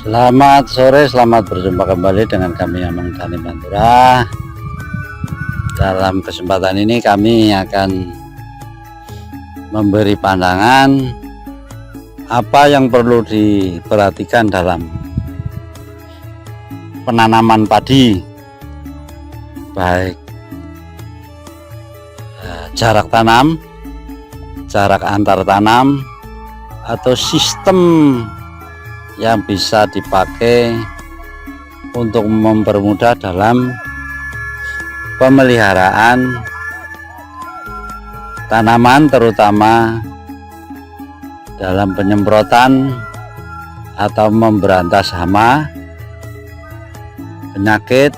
Selamat sore, selamat berjumpa kembali dengan kami Amang Tani Pantura. Dalam kesempatan ini kami akan memberi pandangan apa yang perlu diperhatikan dalam penanaman padi, baik jarak tanam, jarak antar tanam, atau sistem yang bisa dipakai untuk mempermudah dalam pemeliharaan tanaman, terutama dalam penyemprotan atau memberantas hama, penyakit,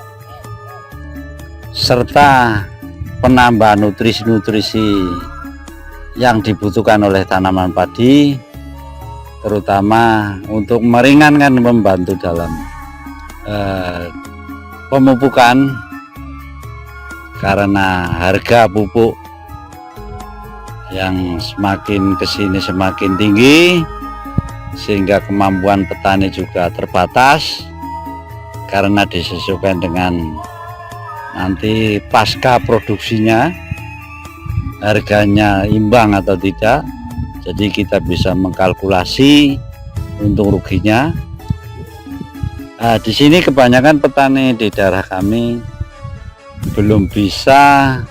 serta penambahan nutrisi-nutrisi yang dibutuhkan oleh tanaman padi, terutama untuk meringankan, membantu dalam pemupukan, karena harga pupuk yang semakin kesini semakin tinggi, sehingga kemampuan petani juga terbatas karena disesuaikan dengan nanti pasca produksinya harganya imbang atau tidak. Jadi kita bisa mengkalkulasi untung ruginya. Di sini kebanyakan petani di daerah kami belum bisa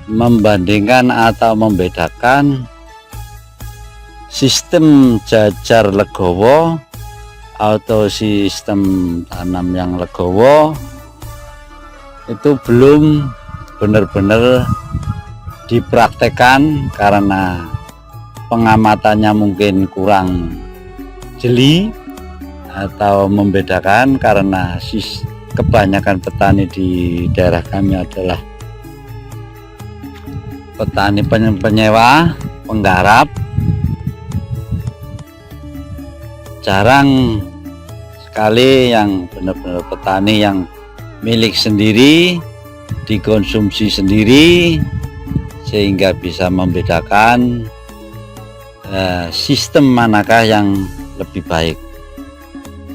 membandingkan atau membedakan sistem jajar legowo atau sistem tanam yang legowo. Itu belum benar-benar dipraktekkan karena pengamatannya mungkin kurang jeli, atau membedakan karena kebanyakan petani di daerah kami adalah petani penyewa, penggarap. Jarang sekali yang benar-benar petani yang milik sendiri, dikonsumsi sendiri, sehingga bisa membedakan sistem manakah yang lebih baik.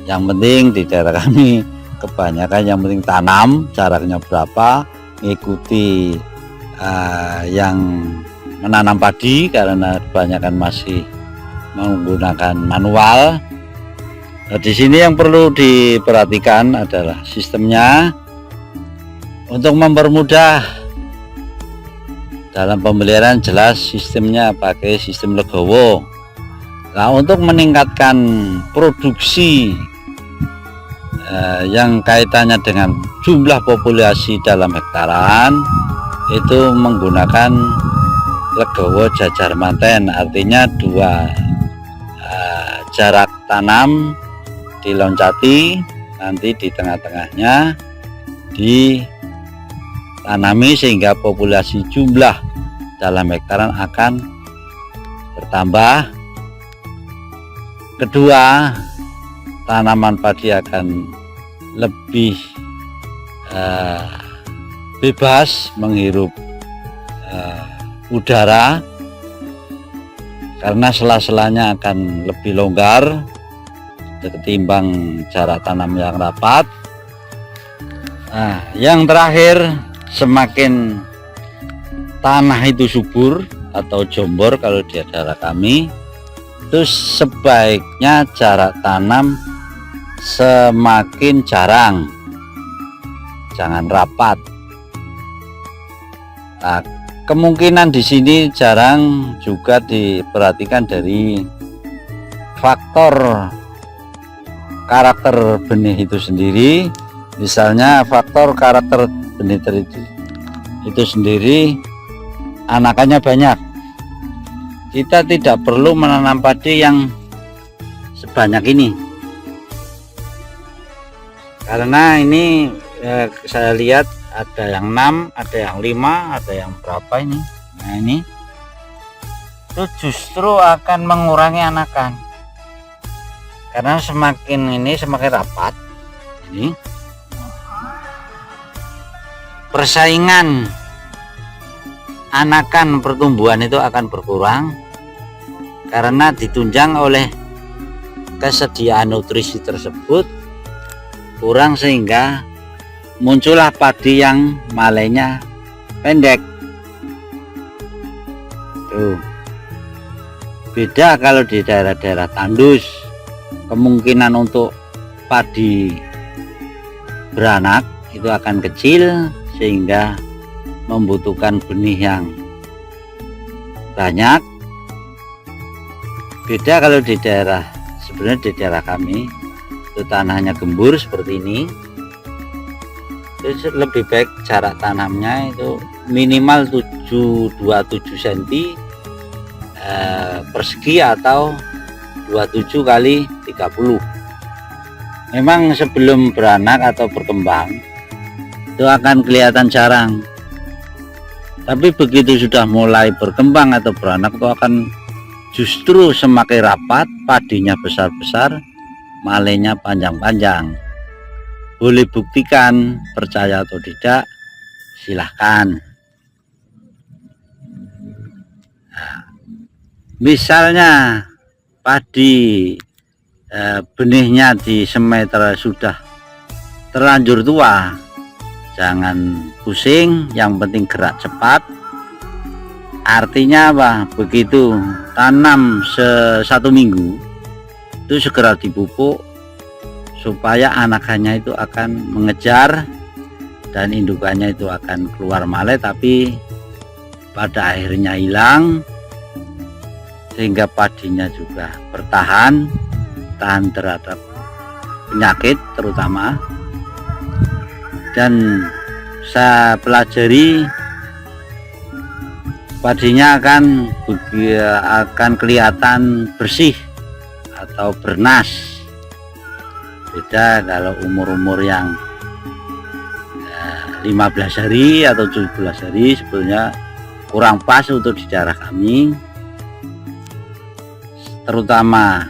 Yang penting di daerah kami kebanyakan yang penting tanam, jaraknya berapa, mengikuti yang menanam padi, karena kebanyakan masih menggunakan manual. Di sini yang perlu diperhatikan adalah sistemnya untuk mempermudah dalam pemeliharaan. Jelas sistemnya pakai sistem legowo. Nah, untuk meningkatkan produksi yang kaitannya dengan jumlah populasi dalam hektaran, itu menggunakan legowo jajar manten, artinya dua jarak tanam diloncati, nanti di tengah-tengahnya ditanami sehingga populasi jumlah dalam hektaran akan bertambah. Kedua, tanaman padi akan lebih bebas menghirup udara, karena sela-selanya akan lebih longgar ketimbang jarak tanam yang rapat. Yang terakhir, semakin tanah itu subur atau jombor kalau di daerah kami, itu sebaiknya jarak tanam semakin jarang, jangan rapat. Nah, kemungkinan di sini jarang juga diperhatikan dari faktor karakter benih itu sendiri. Misalnya faktor karakter benih itu sendiri, anakannya banyak. Kita tidak perlu menanam padi yang sebanyak ini, karena ini saya lihat ada yang 6, ada yang 5, ada yang berapa ini. Nah, ini itu justru akan mengurangi anakan, karena semakin ini semakin rapat ini, persaingan anakan pertumbuhan itu akan berkurang karena ditunjang oleh kesediaan nutrisi tersebut kurang sehingga muncullah padi yang malainya pendek. Tuh. Beda kalau di daerah-daerah tandus, kemungkinan untuk padi beranak itu akan kecil sehingga membutuhkan benih yang banyak. Beda kalau di daerah, sebenarnya di daerah kami itu tanahnya gembur seperti ini, itu lebih baik jarak tanamnya itu minimal 27 cm persegi atau 27 kali 30. Memang sebelum beranak atau berkembang itu akan kelihatan jarang, tapi begitu sudah mulai berkembang atau beranak itu akan justru semakin rapat, padinya besar-besar, malainya panjang-panjang. Boleh buktikan, percaya atau tidak silahkan. Misalnya padi benihnya di semeter sudah terlanjur tua, jangan pusing, yang penting gerak cepat. Artinya apa? Begitu tanam 1 minggu itu segera dipupuk supaya anakannya itu akan mengejar dan indukannya itu akan keluar malai, tapi pada akhirnya hilang, sehingga padinya juga bertahan, tahan terhadap penyakit terutama. Dan saya pelajari padinya akan kelihatan bersih atau bernas. Beda kalau umur-umur yang 15 hari atau 17 hari sebetulnya kurang pas untuk di daerah kami, terutama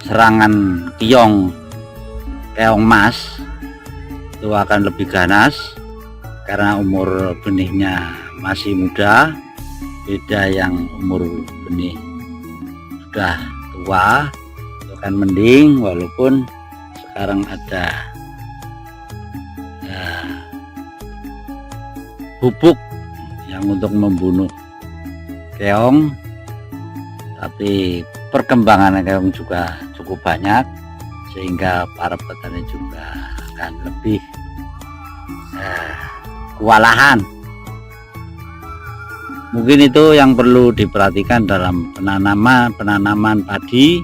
serangan keong mas itu akan lebih ganas karena umur benihnya masih muda. Beda yang umur benih sudah tua itu akan mending, walaupun sekarang ada pupuk yang untuk membunuh keong, tapi perkembangan keong juga cukup banyak sehingga para petani juga akan lebih kewalahan. Mungkin itu yang perlu diperhatikan dalam penanaman padi,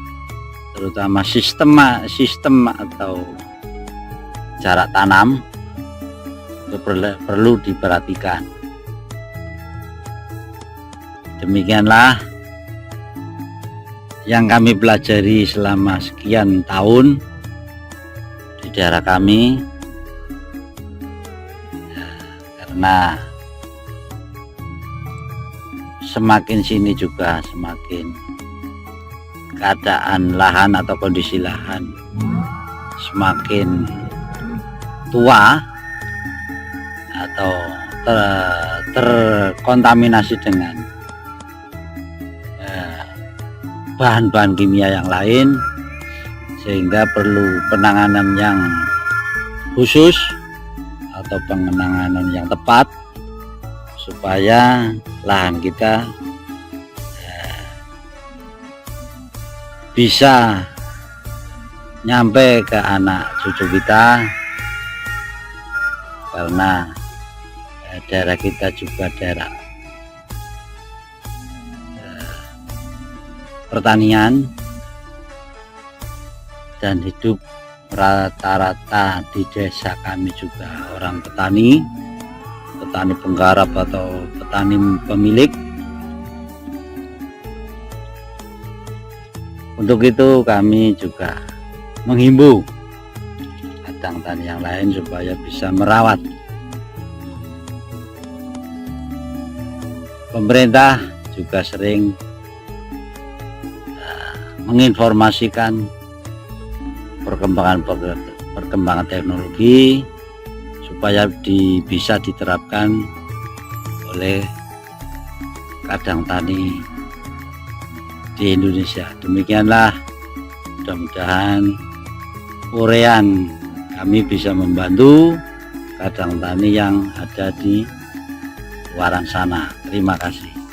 terutama sistem atau jarak tanam itu perlu diperhatikan. Demikianlah yang kami pelajari selama sekian tahun di daerah kami, karena semakin sini juga semakin keadaan lahan atau kondisi lahan semakin tua atau terkontaminasi dengan bahan-bahan kimia yang lain, sehingga perlu penanganan yang khusus atau penanganan yang tepat supaya lahan kita bisa nyampe ke anak cucu kita, karena daerah kita juga daerah pertanian dan hidup rata-rata di desa kami juga orang petani penggarap atau petani pemilik. Untuk itu kami juga menghimbau ladang tani yang lain supaya bisa merawat. Pemerintah juga sering menginformasikan perkembangan teknologi supaya bisa diterapkan oleh ladang tani di Indonesia. Demikianlah mudah-mudahan urean kami bisa membantu kadang tani yang ada di luaran sana. Terima kasih.